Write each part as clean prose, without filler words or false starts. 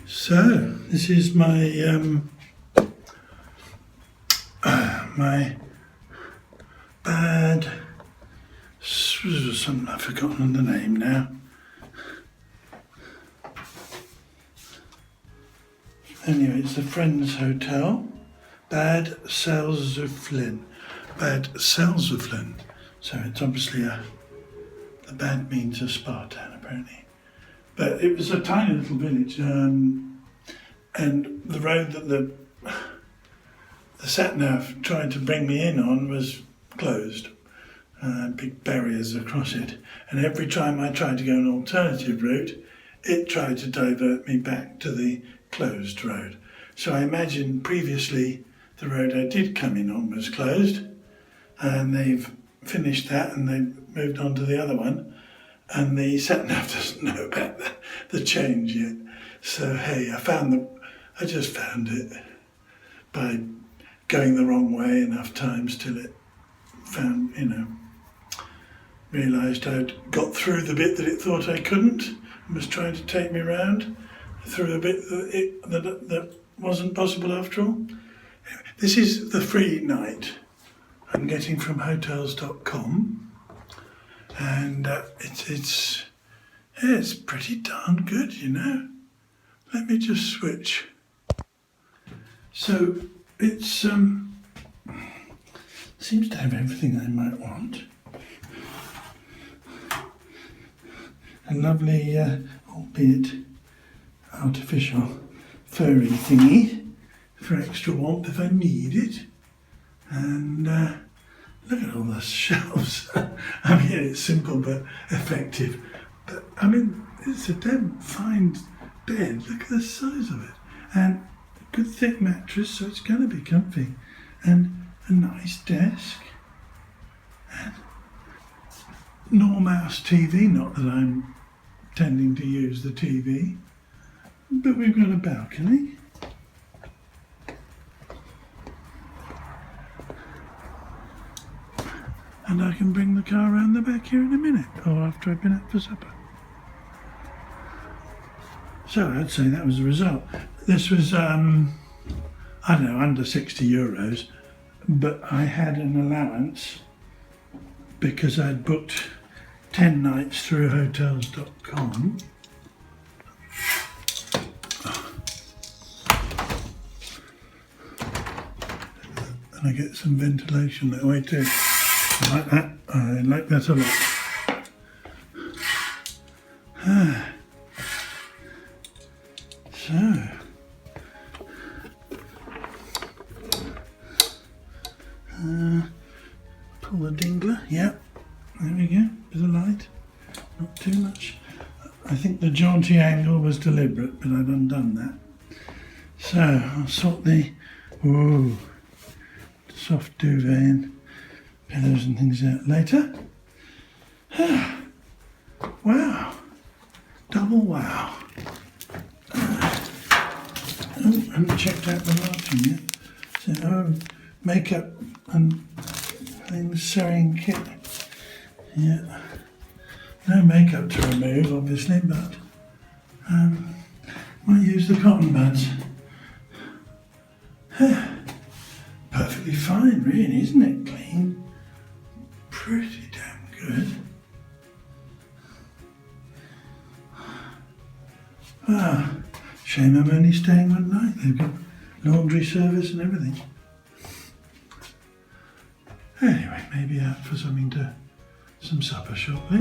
So this is my my bad. Something I've forgotten the name now. Anyway, it's a friend's hotel, Bad Salzuflen. Bad Salzuflen. So it's obviously the bad means a spa town apparently. But it was a tiny little village, and the road that the sat-nav tried to bring me in on was closed. Big barriers across it. And every time I tried to go an alternative route, it tried to divert me back to the closed road. So I imagine previously the road I did come in on was closed, and they've finished that and they've moved on to the other one. And the sat-nav doesn't know about the change yet. So hey, I just found it by going the wrong way enough times till it found, realised I'd got through the bit that it thought I couldn't and was trying to take me round through the bit that wasn't possible after all. This is the free night I'm getting from hotels.com. And it's pretty darn good, Let me just switch. So it's seems to have everything I might want. A lovely, albeit artificial, furry thingy for extra warmth if I need it. And look at all the shelves. I mean, it's simple but effective. But I mean, it's a damn fine bed. Look at the size of it. And a good thick mattress, so it's going to be comfy. And a nice desk. And no mouse TV, not that I'm tending to use the TV. But we've got a balcony. And I can bring the car around the back here in a minute, or after I've been out for supper. So I'd say that was the result. This was, under €60, but I had an allowance because I'd booked 10 nights through hotels.com. And I get some ventilation that way too. I like that. I like that a lot. So, pull the dingler. Yep, there we go. Bit of light, not too much. I think the jaunty angle was deliberate, but I've undone that. So I'll sort the soft duvet and pillows and things out later. Wow, double wow. I haven't checked out the bathroom yet. So, makeup and things, sewing kit. Yeah, no makeup to remove, obviously, but might use the cotton buds. Perfectly fine, really, isn't it? Clean. Pretty damn good. Shame I'm only staying one night. They've got laundry service and everything. Anyway, maybe out for some supper shortly.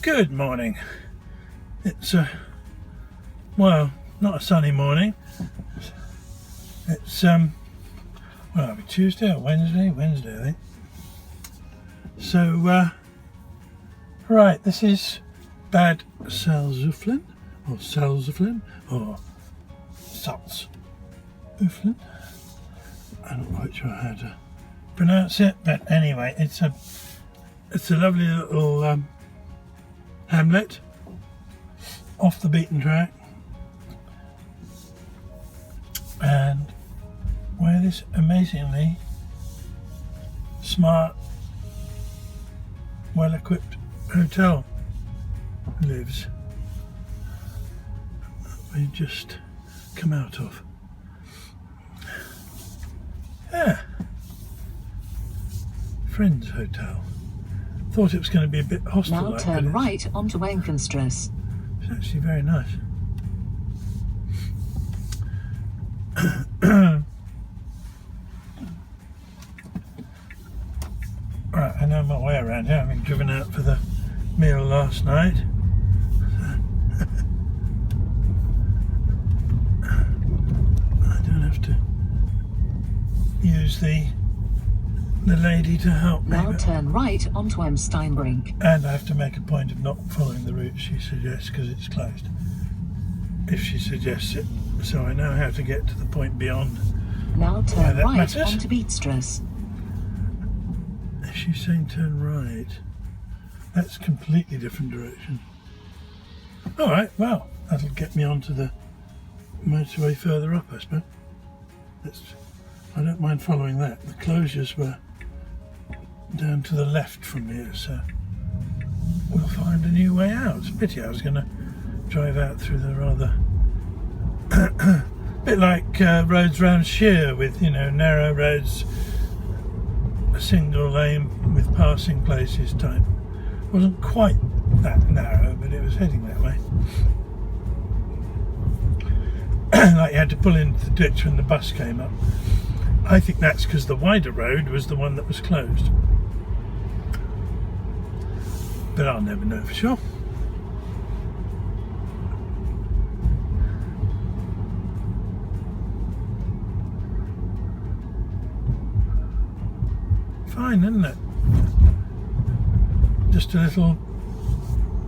Good morning. It's well, not a sunny morning. It's well, it'll be Tuesday or Wednesday, I think. So right, this is Bad Salzuflen or Salzuflen or Salzuflen. I'm not quite sure how to pronounce it, but anyway, it's a lovely little hamlet off the beaten track, and where this amazingly smart, well-equipped hotel lives. We just come out of. Yeah, Friends Hotel. Thought it was going to be a bit hostile. Now turn right onto Wenkenstrasse. It's actually very nice. Right, I know my way around here. I've been driven out for the meal last night. I don't have to use the lady to help me. Now turn right onto Steinbrink. And I have to make a point of not following the route she suggests because it's closed. If she suggests it, so I know how to get to the point beyond. Now turn right matters. onto Beatstrasse. If she's saying turn right, that's a completely different direction. Alright, well, that'll get me onto the motorway further up, I suppose. I don't mind following that. The closures were down to the left from here, so we'll find a new way out. It's a pity. I was going to drive out through the rather bit like roads round Sheer with, you know, narrow roads, a single lane with passing places type. Wasn't quite that narrow, but it was heading that way. Like you had to pull into the ditch when the bus came up. I think that's because the wider road was the one that was closed. But I'll never know for sure. Fine, isn't it? Just a little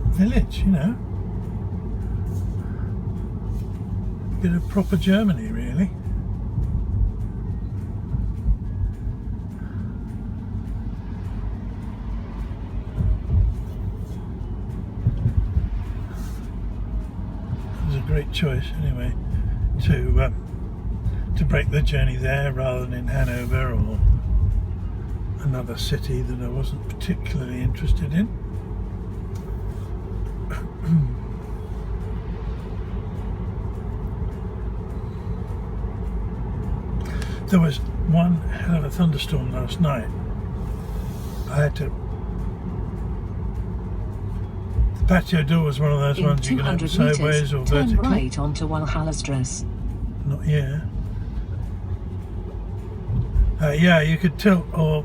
village, you know. Bit of proper Germany, really. Great choice anyway to break the journey there rather than in Hanover or another city that I wasn't particularly interested in. There was one hell of a thunderstorm last night. I had to. Patio door was one of those ones you can open sideways or vertically. Turn right onto Walhallestrasse. Not here. Yeah, you could tilt or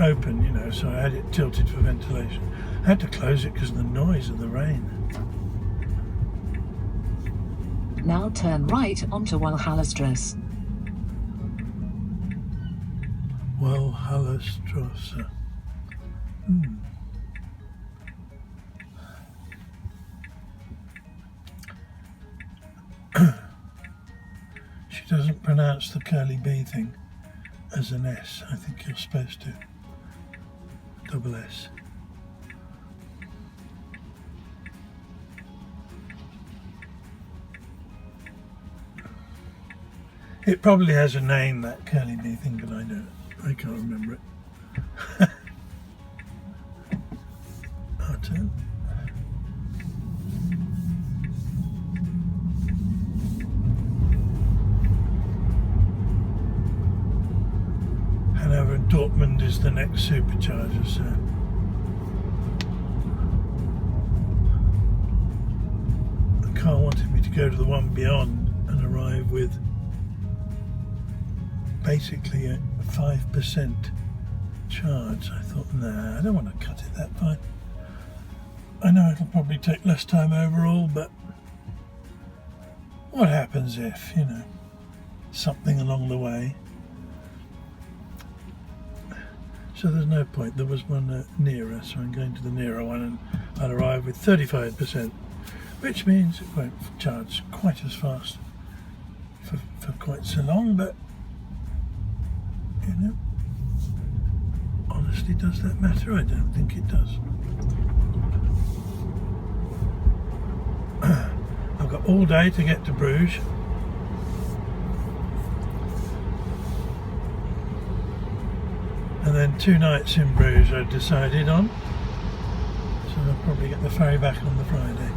open, you know, so I had it tilted for ventilation. I had to close it because of the noise of the rain. Now turn right onto Walhallestrasse. Walhallestrasse. She doesn't pronounce the curly B thing as an S. I think you're supposed to. Double S. It probably has a name, that curly B thing, but I can't remember it. Our turn. Hanover and Dortmund is the next supercharger, so the car wanted me to go to the one beyond and arrive with basically a 5% charge. I thought, nah, I don't want to cut it that fine. I know it'll probably take less time overall, but what happens if, you know, something along the way. So there's no point. There was one nearer, so I'm going to the nearer one, and I'll arrive with 35%, which means it won't charge quite as fast for quite so long, but, you know, honestly, does that matter? I don't think it does. I've got all day to get to Bruges. And then 2 nights in Bruges I've decided on. So I'll probably get the ferry back on the Friday.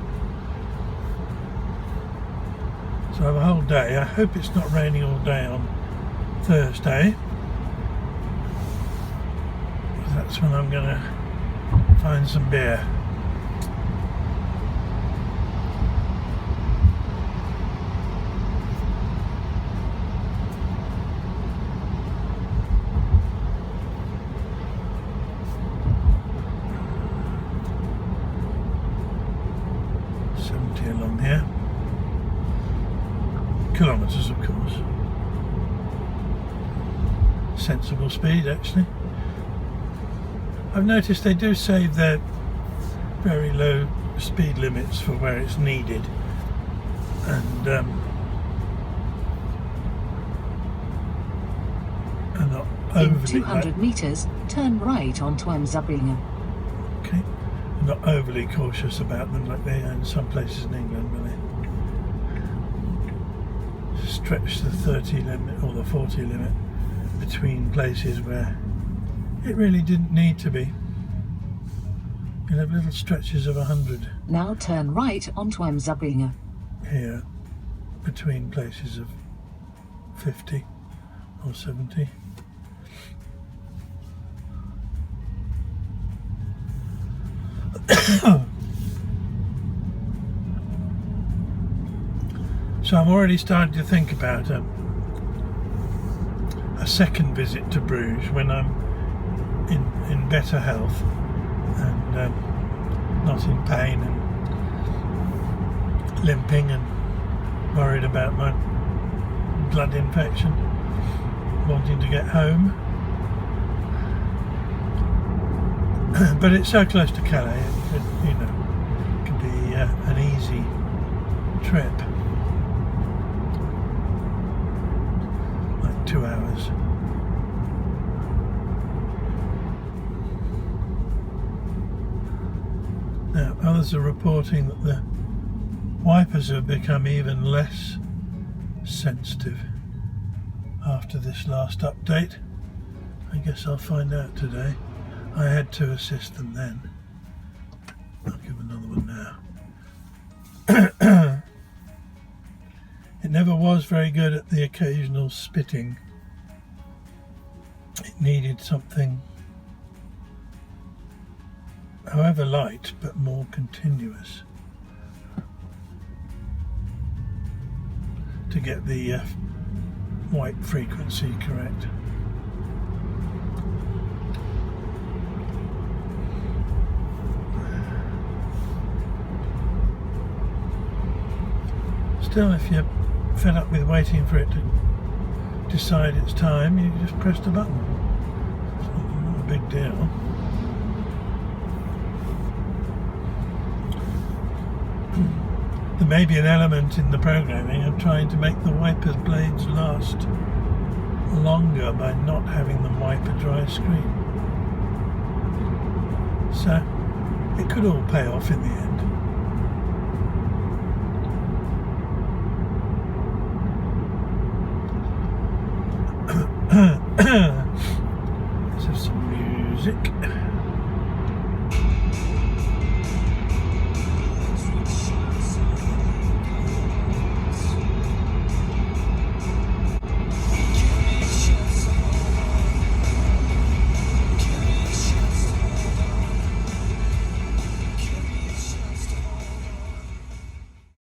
So I have a whole day. I hope it's not raining all day on Thursday. That's when I'm going to find some beer. Along here, kilometres of course, sensible speed actually. I've noticed they do save their very low speed limits for where it's needed, and not overly. In 200 metres, turn right onto Salzuflen. Okay. Not overly cautious about them like they are in some places in England, where they stretch the 30 limit or the 40 limit between places where it really didn't need to be. You'll have little stretches of 100 Now turn right onto Salzuflen. here between places of 50 or 70. So I'm already starting to think about a second visit to Bruges when I'm in better health and not in pain and limping and worried about my blood infection, wanting to get home. But it's so close to Calais, it can be an easy trip, like 2 hours. Now, others are reporting that the wipers have become even less sensitive after this last update. I guess I'll find out today. I had to assist them then. I'll give another one now. It never was very good at the occasional spitting. It needed something, however light, but more continuous to get the wipe frequency correct. Still, if you're fed up with waiting for it to decide its time, you just press the button. It's not a big deal. There may be an element in the programming of trying to make the wiper blades last longer by not having them wipe a dry screen. So it could all pay off in the end. Let's have some music.